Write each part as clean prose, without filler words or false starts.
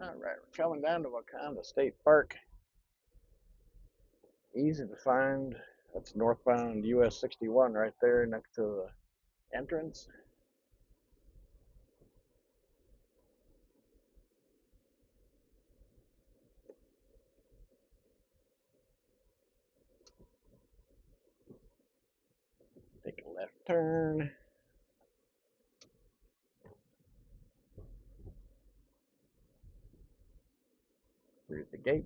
All right, we're coming down to Wakonda State Park. Easy to find. That's northbound US 61 right there next to the entrance. Take a left turn. Through the gate.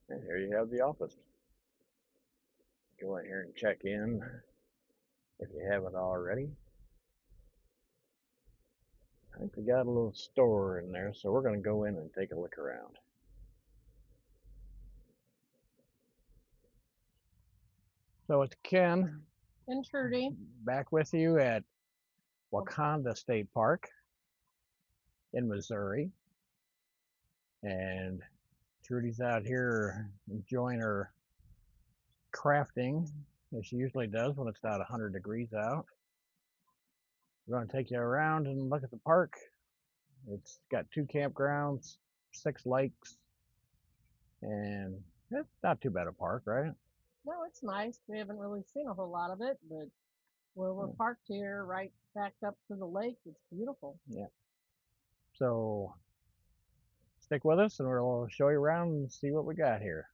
And here you have the office. Go in here and check in if you haven't already. I think we got a little store in there, so we're going to go in and take a look around. So it's Ken. And Trudy. Back with you at Wakonda State Park in Missouri. And Trudy's out here enjoying her crafting as she usually does when it's about 100 degrees out. We're going to take you around and look at the park. It's got 2 campgrounds, 6 lakes, and it's not too bad a park, right? No, it's nice. We haven't really seen a whole lot of it, but where we're parked here, right backed up to the lake, it's beautiful. Yeah. So stick with us and we'll show you around and see what we got here.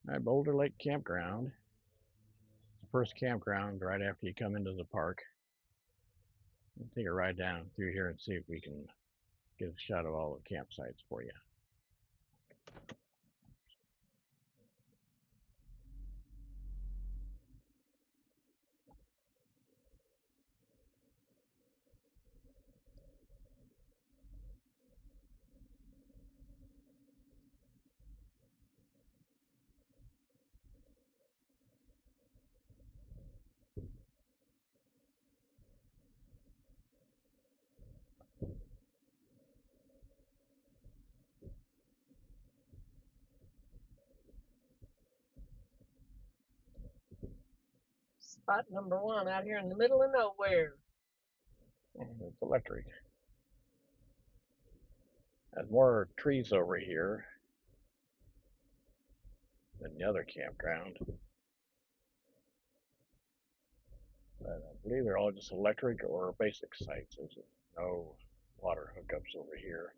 All right, Boulder Lake Campground. The first campground right after you come into the park. We'll take a ride down through here and see if we can get a shot of all the campsites for you. Spot number 1 out here in the middle of nowhere. And it's electric. There's more trees over here than the other campground. But I believe they're all just electric or basic sites. There's no water hookups over here.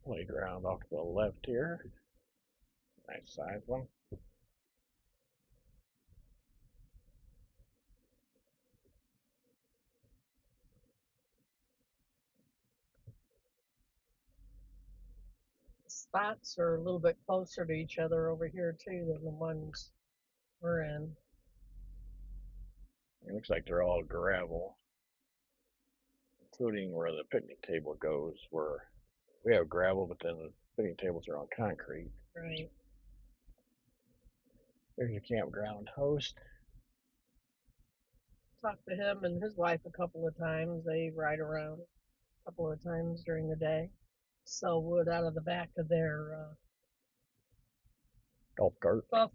Playground off to the left here. Nice size one. Spots are a little bit closer to each other over here too than the ones we're in. It looks like they're all gravel, including where the picnic table goes, where we have gravel, but then the picnic tables are on concrete. Right. There's your campground host. Talked to him and his wife a couple of times. They ride around a couple of times during the day. Sell wood out of the back of their Golf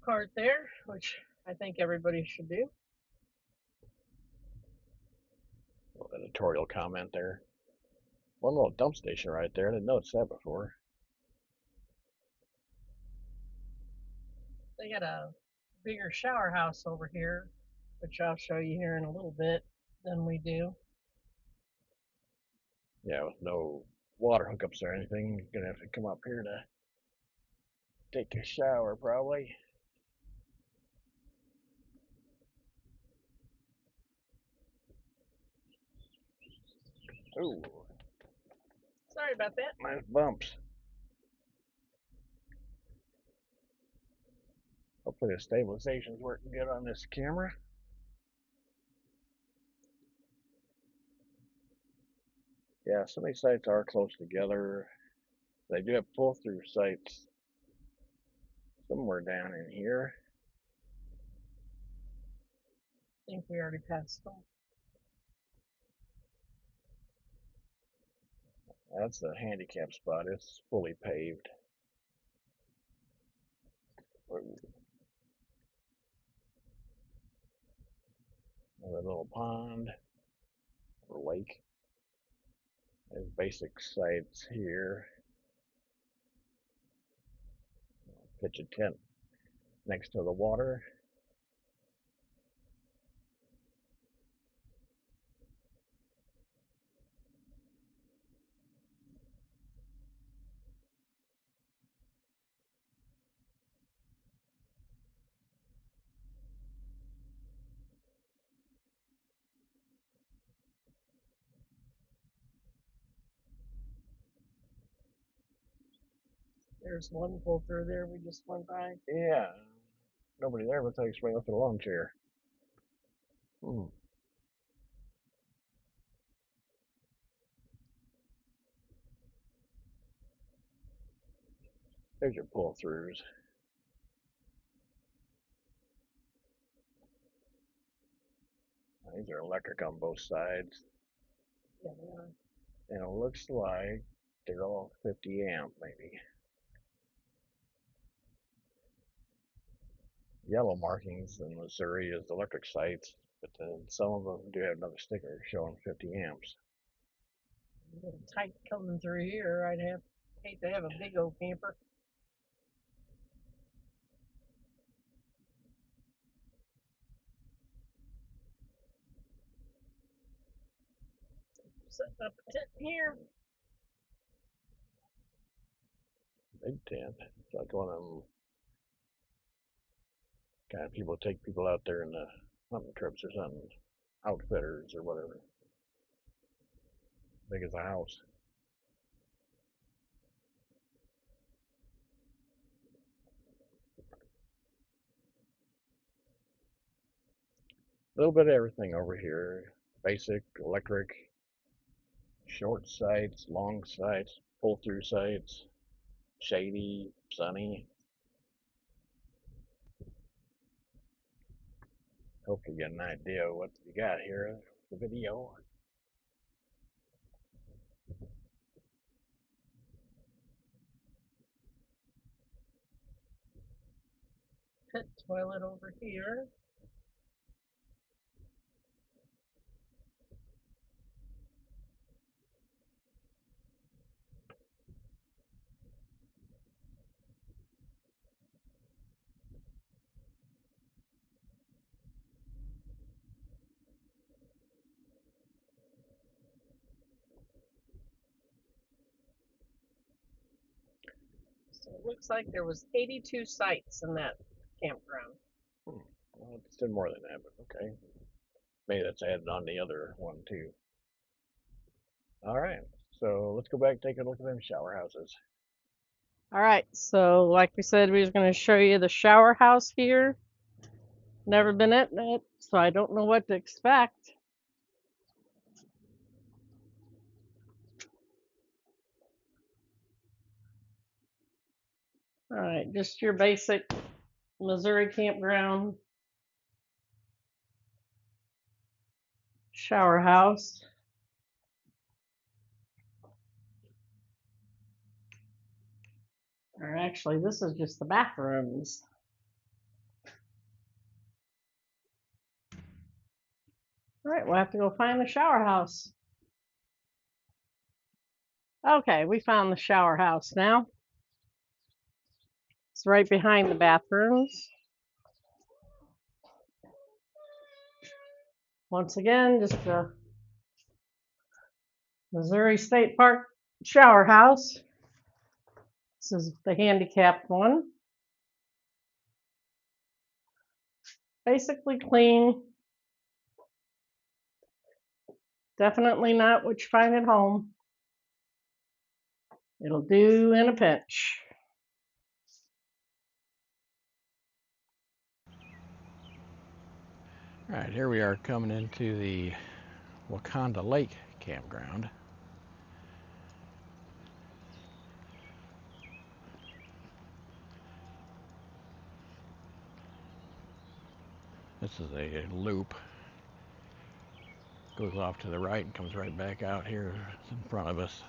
cart there, which I think everybody should do. Little editorial comment there. One little dump station right there. I didn't notice that before. They got a bigger shower house over here, which I'll show you here in a little bit, than we do. Yeah, with no water hookups or anything. You're gonna have to come up here to take a shower, probably. Ooh, Sorry about that. nice bumps. Hopefully the stabilization's working good on this camera. Yeah, some of these sites are close together. They do have pull-through sites somewhere down in here. I think we already passed them. That's a handicap spot. It's fully paved. Another little pond or lake. There's basic sites here. Pitch a tent next to the water. There's one pull through there we just went by. Yeah, nobody there but somebody left a lawn chair. Hmm. There's your pull throughs. These are electric on both sides. Yeah, they are. And it looks like they're all 50 amp maybe. Yellow markings in Missouri is electric sites, but then some of them do have another sticker showing 50 amps. A little tight coming through here. Hate to have a big old camper. Setting up a tent here. Big tent. It's like one of them kind of people take people out there in the hunting trips or something. Outfitters or whatever. Big as a house. A little bit of everything over here. Basic, electric, short sights, long sights, pull through sights, shady, sunny. Hopefully you get an idea of what you got here in the video. Pit toilet over here. So it looks like there was 82 sites in that campground. Well, it's still more than that, but okay. Maybe that's added on the other one too. All right, so let's go back and take a look at them shower houses. All right, so like we said, we was going to show you the shower house here. Never been in it, so I don't know what to expect. All right, just your basic Missouri campground shower house. Or actually, this is just the bathrooms. All right, we'll have to go find the shower house. Okay, we found the shower house now. It's right behind the bathrooms. Once again, just a Missouri State Park shower house. This is the handicapped one. Basically clean. Definitely not what you find at home. It'll do in a pinch. All right, here we are coming into the Wakonda Lake campground. This is a loop. Goes off to the right and comes right back out here in front of us.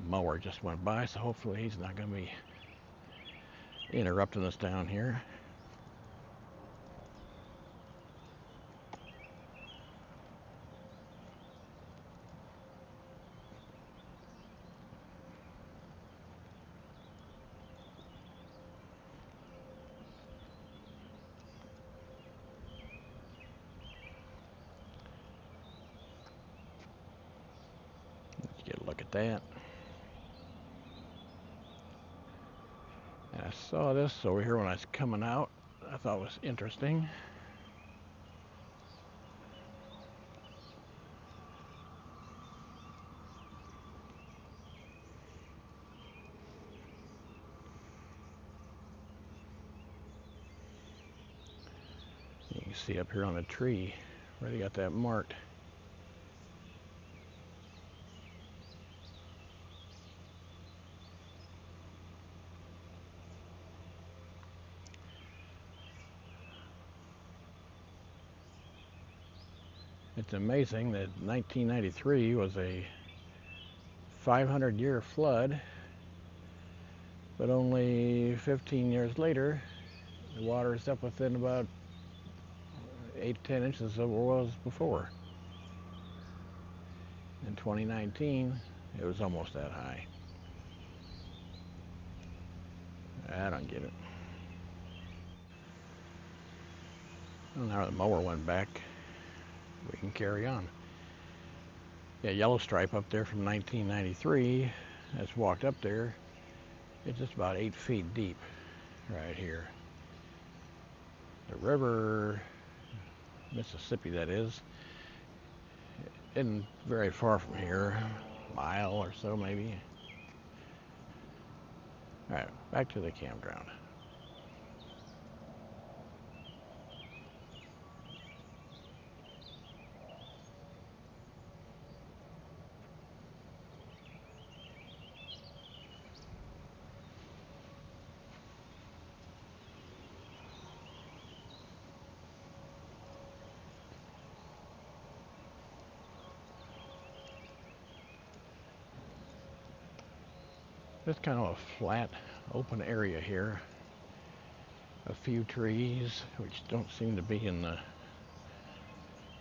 mower just went by, so hopefully he's not going to be interrupting us down here. Let's get a look at that. And I saw this over here when I was coming out. I thought it was interesting. You can see up here on the tree where they got that marked. It's amazing that 1993 was a 500-year flood, but only 15 years later, the water is up within about 8 to 10 inches of where it was before. In 2019, it was almost that high. I don't get it. Well, now the mower went back, we can carry on. Yeah, yellow stripe up there from 1993. That's walked up there. It's just about 8 feet deep right here. The river, Mississippi that is, isn't very far from here, a mile or so maybe. All right, back to the campground. It's kind of a flat, open area here. A few trees, which don't seem to be in the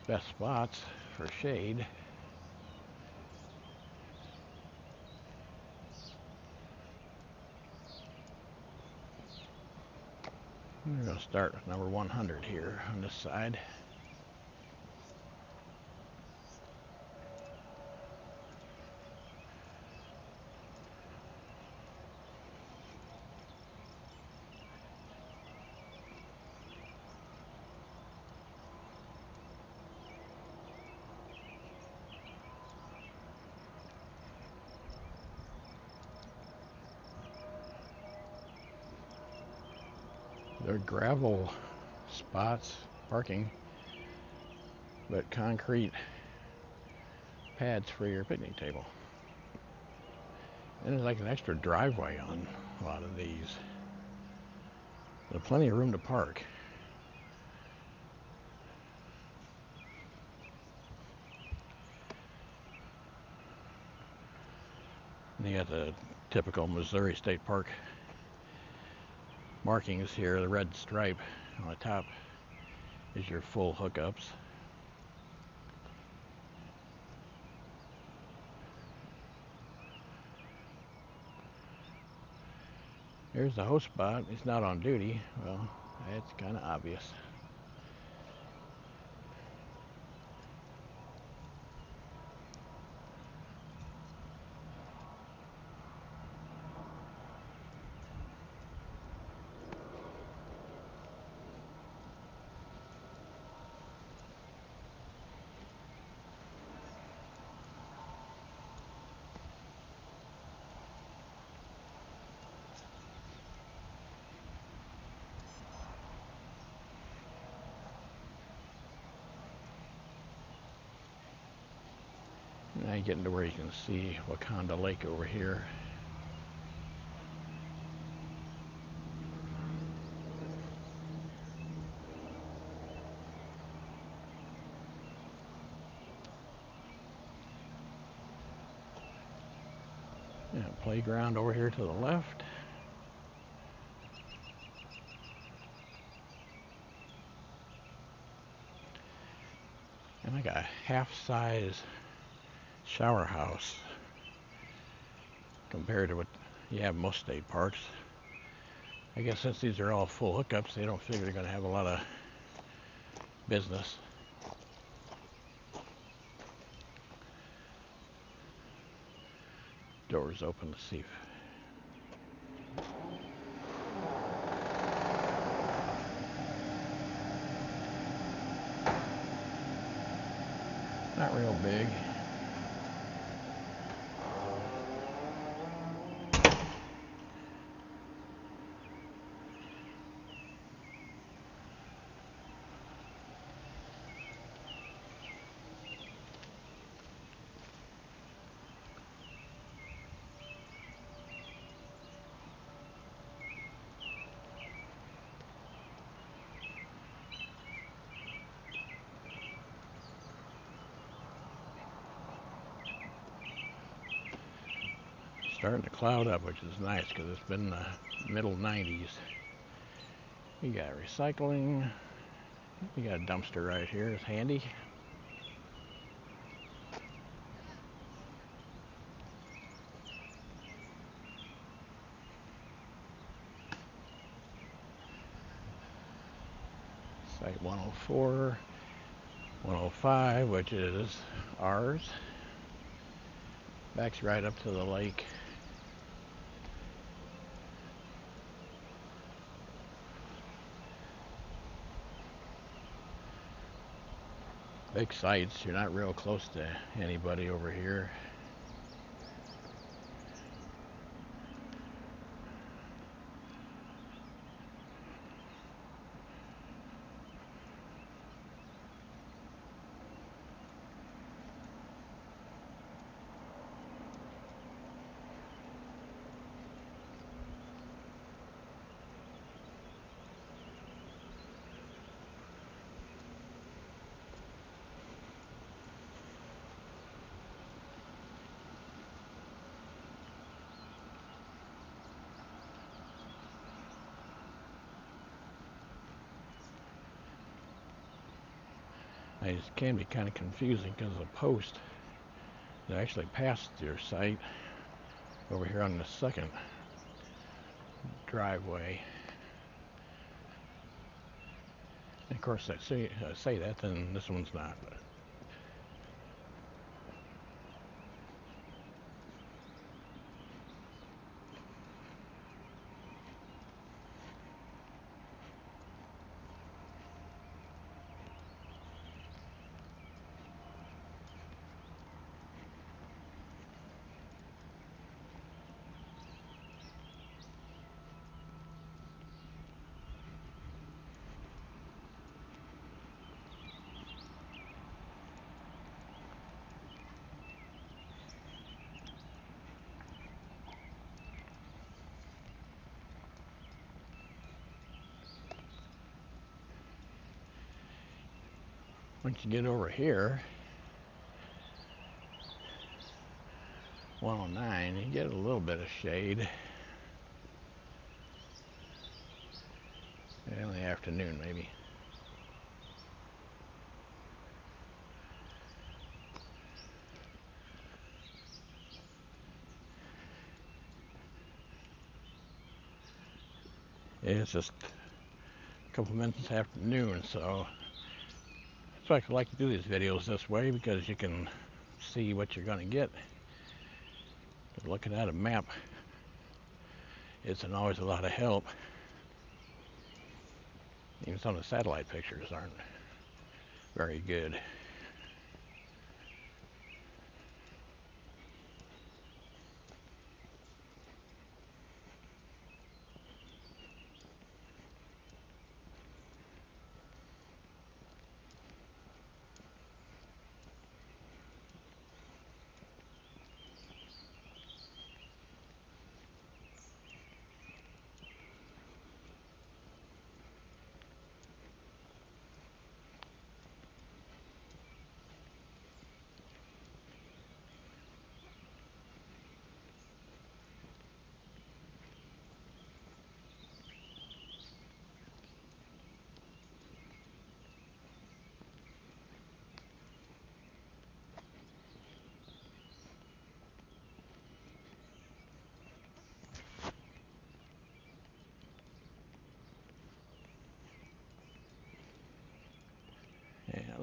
best spots for shade. We're going to start with number 100 here on this side. They're gravel spots, parking, but concrete pads for your picnic table. And there's like an extra driveway on a lot of these. There's plenty of room to park. And you got the typical Missouri State Park markings here. The red stripe on the top is your full hookups. Here's the host spot. It's not on duty. Well, it's kind of obvious. Now you get into where you can see Wakonda Lake over here. Yeah, Playground over here to the left. And I got a half-size shower house compared to what you have most state parks. I guess since these are all full hookups, they don't figure they're going to have a lot of business. Doors open to see. Not real big. Starting to cloud up, which is nice because it's been the middle 90s. You got recycling. You got a dumpster right here. It's handy. Site 104, 105, which is ours. Backs right up to the lake. Big sites. You're not real close to anybody over here. It can be kind of confusing because the post that actually passed your site over here on the second driveway. And of course, I say that, then this one's not. Once you get over here, 109, you get a little bit of shade. In the afternoon, maybe. It's just a couple minutes afternoon, so that's why I like to do these videos this way, because you can see what you're going to get. But looking at a map isn't always a lot of help. Even some of the satellite pictures aren't very good.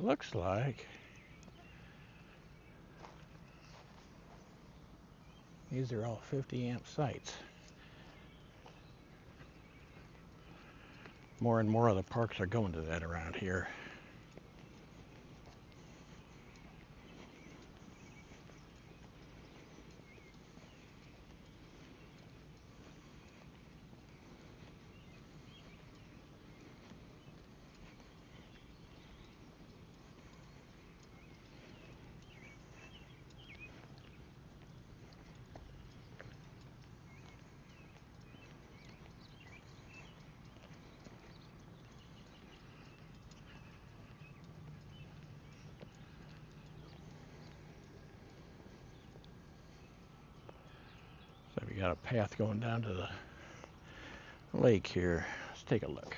it looks like these are all 50 amp sites. More and more of the parks are going to that around here. So we got a path going down to the lake here. Let's take a look.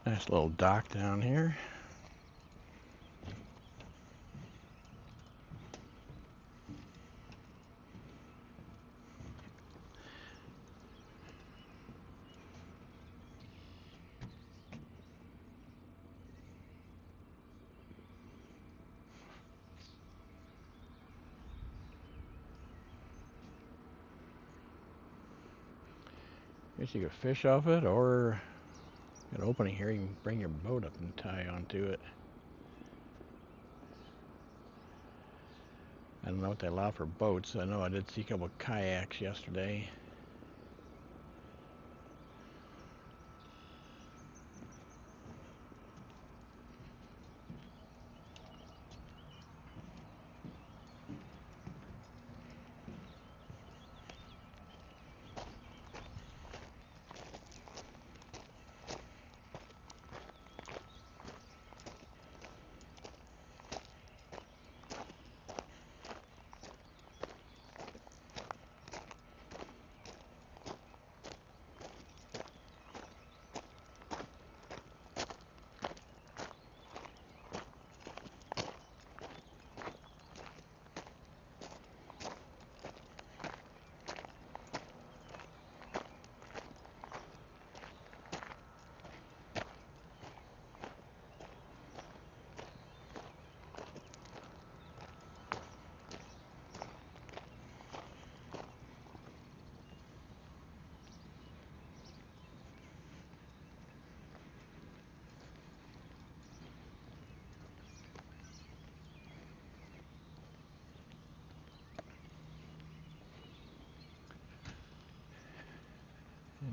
Nice little dock down here. Guess you could fish off it, or got an opening here, you can bring your boat up and tie onto it. I don't know what they allow for boats. I know I did see a couple of kayaks yesterday.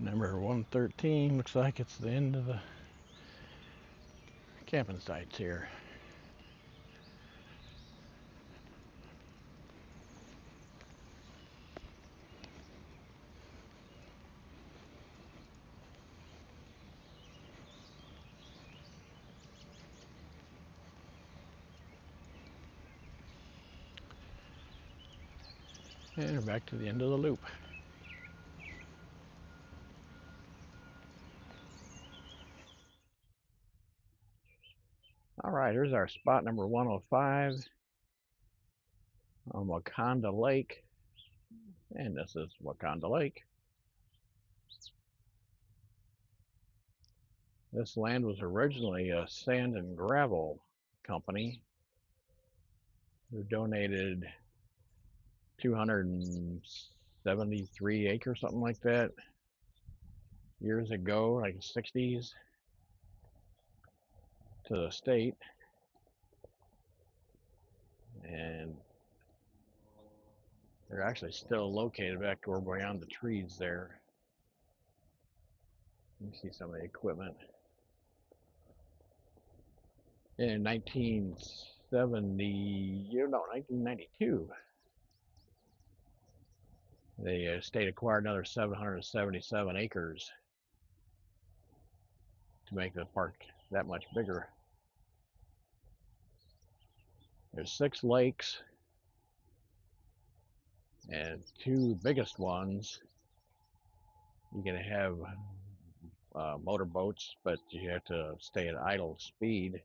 Number 113 looks like it's the end of the camping sites here. And we're back to the end of the loop. All right, here's our spot number 105 on Wakonda Lake. And this is Wakonda Lake. This land was originally a sand and gravel company who donated 273 acres, something like that, years ago, like the 60s, to the state. And they're actually still located back over beyond the trees there. You see some of the equipment. In 1992, the state acquired another 777 acres to make the park that much bigger. There's 6 lakes, and 2 biggest ones you can have motorboats, but you have to stay at idle speed.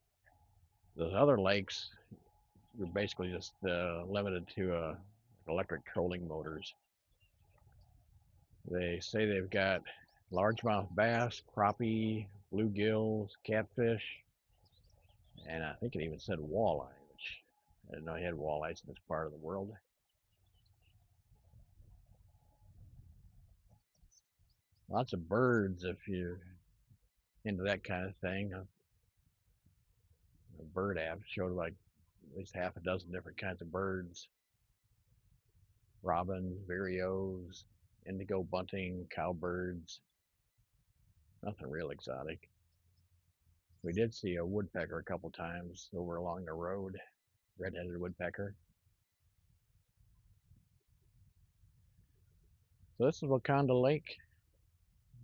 Those other lakes, you're basically just limited to electric trolling motors. They say they've got largemouth bass, crappie, bluegills, catfish, and I think it even said walleye, which I didn't know you had walleyes in this part of the world. Lots of birds if you're into that kind of thing. A bird app showed like at least half a dozen different kinds of birds: robins, vireos, indigo bunting, cowbirds. Nothing real exotic. We did see a woodpecker a couple times over along the road, red-headed woodpecker. So this is Wakonda Lake.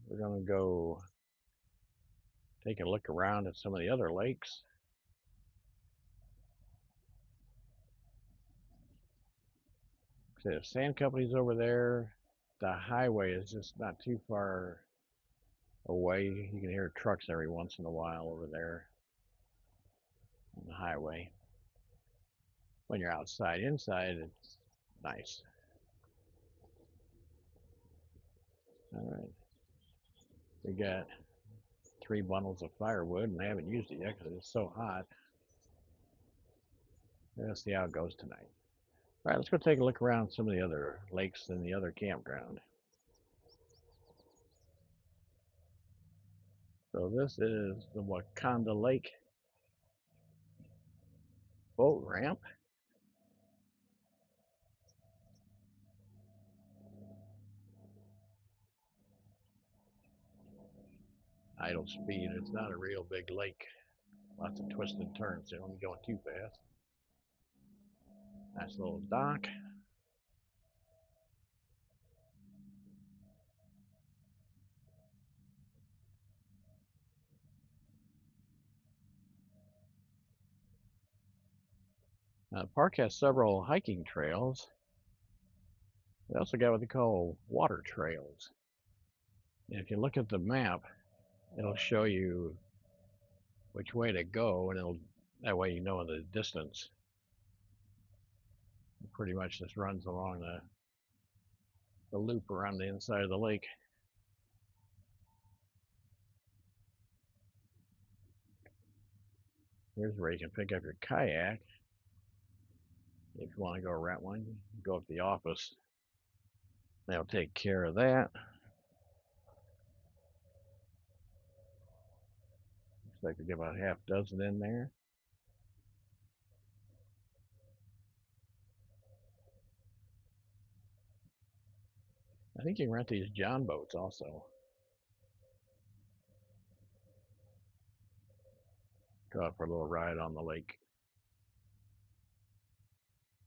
We're gonna go take a look around at some of the other lakes. The sand company's over there. The highway is just not too far away. You can hear trucks every once in a while over there on the highway. When you're outside, inside, it's nice. All right, we got 3 bundles of firewood, and I haven't used it yet because it's so hot. Let's see how it goes tonight. All right, let's go take a look around some of the other lakes and the other campground. So this is the Wakonda Lake boat ramp. Idle speed. It's not a real big lake. Lots of twists and turns. They don't be going too fast. Nice little dock. The park has several hiking trails. They also got what they call water trails. And if you look at the map, it'll show you which way to go, and that way you know the distance. It pretty much just runs along the loop around the inside of the lake. Here's where you can pick up your kayak if you want to go rent one. Go up to the office. They'll take care of that. Looks like we get about half dozen in there. I think you can rent these John boats also. Go out for a little ride on the lake.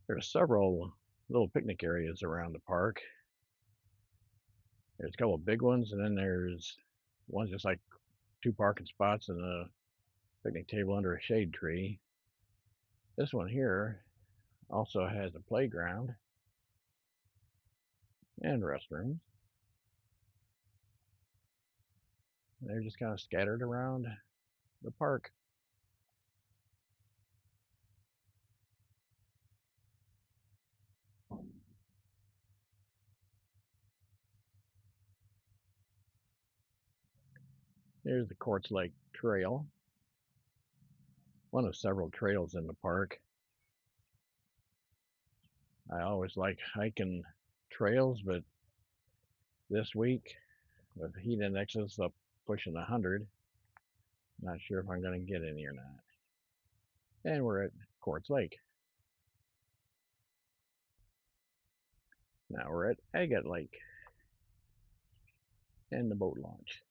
There's several little picnic areas around the park. There's a couple of big ones, and then there's one's just like 2 parking spots and a picnic table under a shade tree. This one here also has a playground and restrooms. They're just kind of scattered around the park. Here's the Quartz Lake Trail, one of several trails in the park. I always like hiking trails, but this week with heat indexes up pushing 100, not sure if I'm going to get any or not. And we're at Quartz Lake. Now we're at Agate Lake and the boat launch.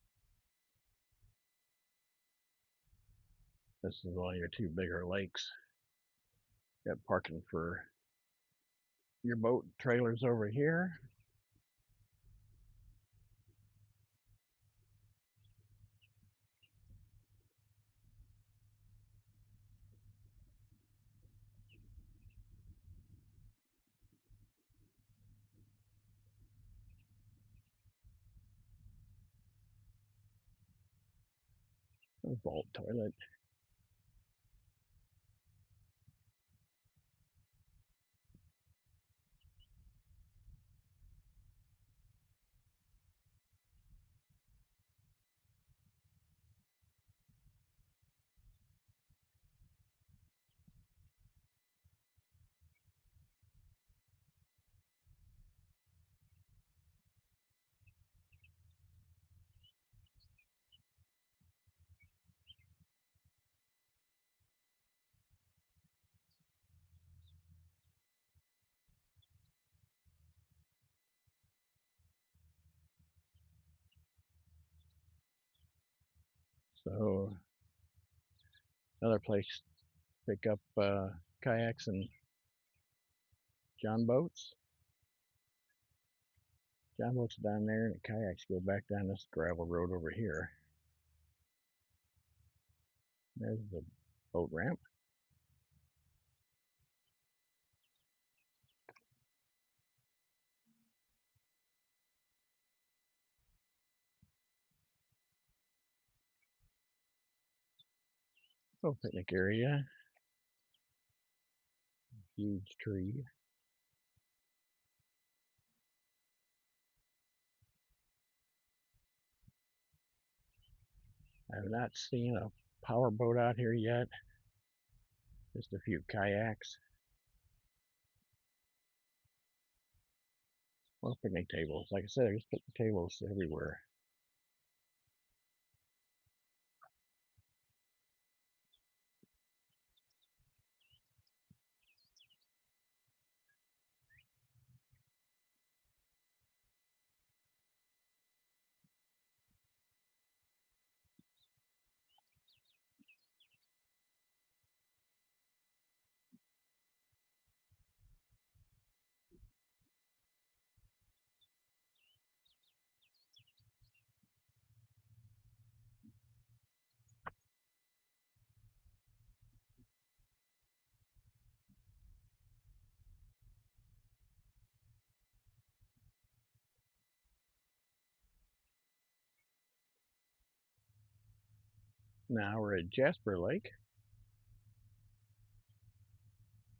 This is one of your two bigger lakes. Got parking for your boat trailers over here. A vault toilet. So another place to pick up kayaks and john boats. John boats down there and the kayaks go back down this gravel road over here. There's the boat ramp. Little picnic area. Huge tree. I have not seen a power boat out here yet. Just a few kayaks. More picnic tables. Like I said, there's picnic tables everywhere. Now we're at Jasper Lake.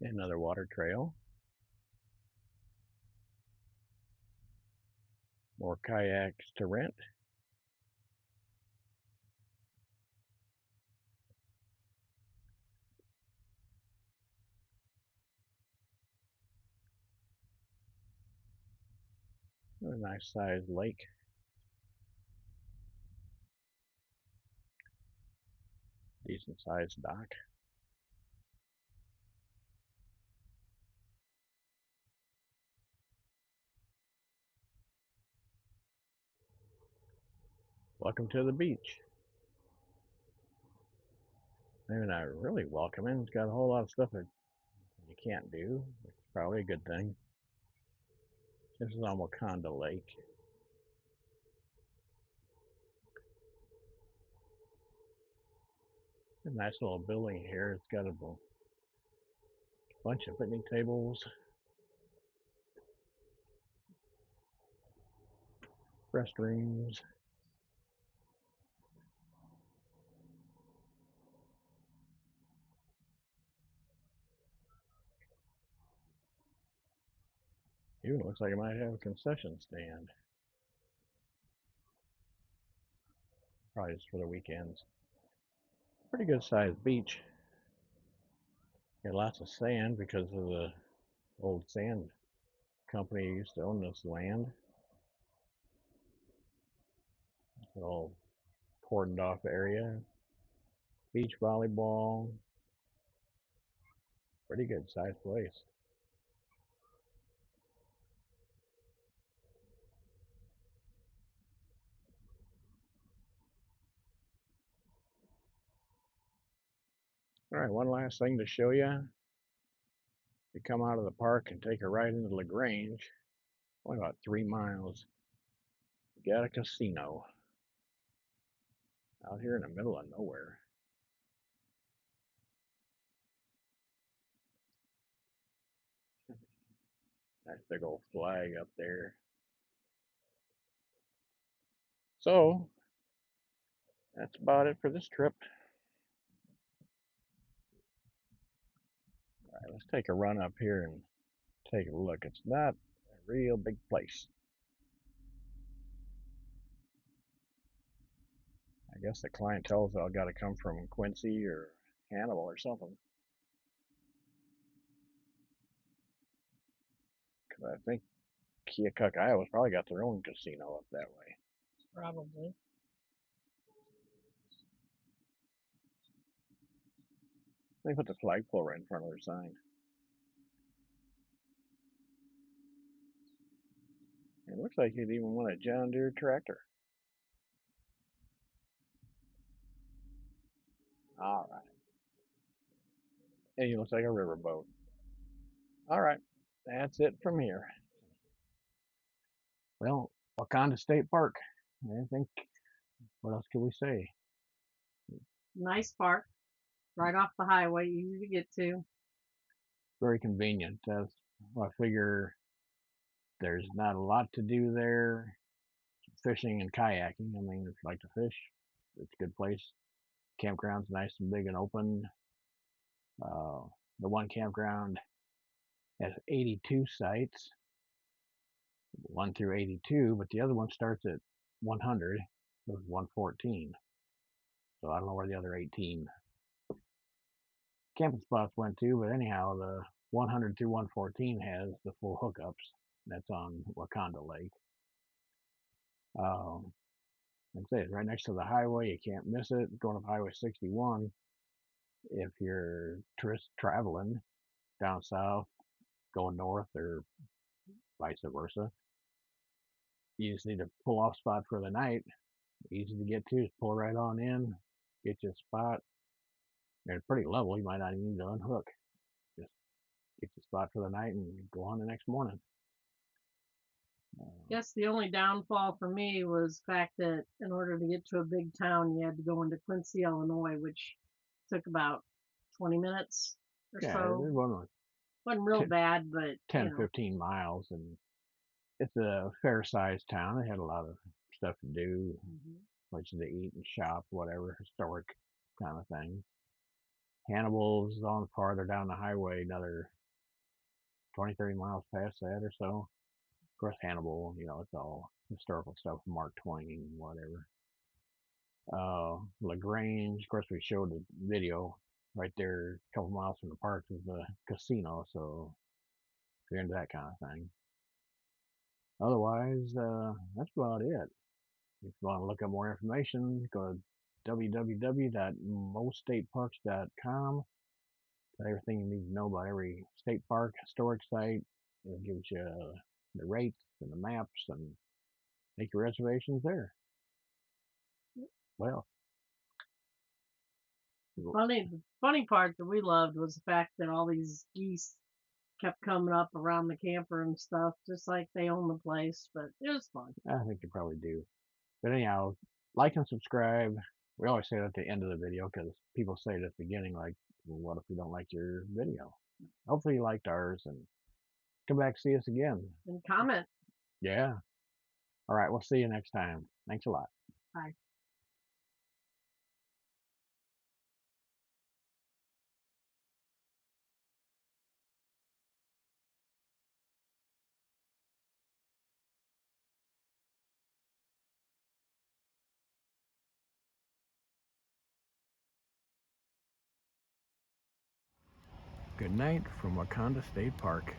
Another water trail. More kayaks to rent. A nice sized lake. Decent sized dock. Welcome to the beach. Maybe not really welcoming. It's got a whole lot of stuff that you can't do. It's probably a good thing. This is on Wakonda Lake. A nice little building here. It's got a bunch of picnic tables, restrooms. Even looks like it might have a concession stand. Probably just for the weekends. Pretty good sized beach. Got lots of sand because of the old sand company used to own this land. It's all cordoned off area. Beach volleyball. Pretty good sized place. All right, one last thing to show you. You come out of the park and take a ride into LaGrange, only about 3 miles. You got a casino out here in the middle of nowhere. Nice big old flag up there. So that's about it for this trip. All right, let's take a run up here and take a look. It's not a real big place. I guess the clientele's all got to come from Quincy or Hannibal or something. Because I think Keokuk, Iowa's probably got their own casino up that way. Probably. They put the flagpole right in front of their sign. It looks like you'd even want a John Deere tractor. All right. And it looks like a riverboat. All right. That's it from here. Well, Wakonda State Park. I think, what else can we say? Nice park, right off the highway, easy to get to. Very convenient. I figure there's not a lot to do there. Fishing and kayaking. I mean, if you like to fish, it's a good place. Campground's nice and big and open. Uh, the one campground has 82 sites, 1 through 82, but the other one starts at 100. It was 114. So I don't know where the other 18 camping spots went to, but anyhow, the 100 through 114 has the full hookups. That's on Wakonda Lake. Like I say, it's right next to the highway. You can't miss it. Going up Highway 61, if you're tourist traveling down south, going north, or vice versa, you just need a pull off spot for the night. Easy to get to. Just pull right on in, get you a spot. And it's pretty level. You might not even need to unhook. Just get your spot for the night and go on the next morning. Guess the only downfall for me was the fact that in order to get to a big town, you had to go into Quincy, Illinois, which took about 20 minutes or Yeah, so. it Wasn't real bad, but 10, 15 miles, and it's a fair sized town. It had a lot of stuff to do, places to eat and shop, whatever, historic kind of thing. Hannibal's on farther down the highway, another 20, 30 miles past that or so. Of course, Hannibal, it's all historical stuff, Mark Twain, whatever. LaGrange, of course, we showed the video right there, a couple miles from the park is the casino, so if you're into that kind of thing. Otherwise, that's about it. If you want to look up more information, go to www.moststateparks.com. Everything you need to know about every state park, historic site. It gives you the rates and the maps, and make your reservations there. Well, the funny part that we loved was the fact that all these geese kept coming up around the camper and stuff, just like they own the place, but it was fun. I think you probably do. But anyhow, like and subscribe. We always say it at the end of the video because people say it at the beginning, like, well, what if we don't like your video? Hopefully you liked ours, and come back see us again. And comment. Yeah. All right, we'll see you next time. Thanks a lot. Bye. Good night from Wakonda State Park.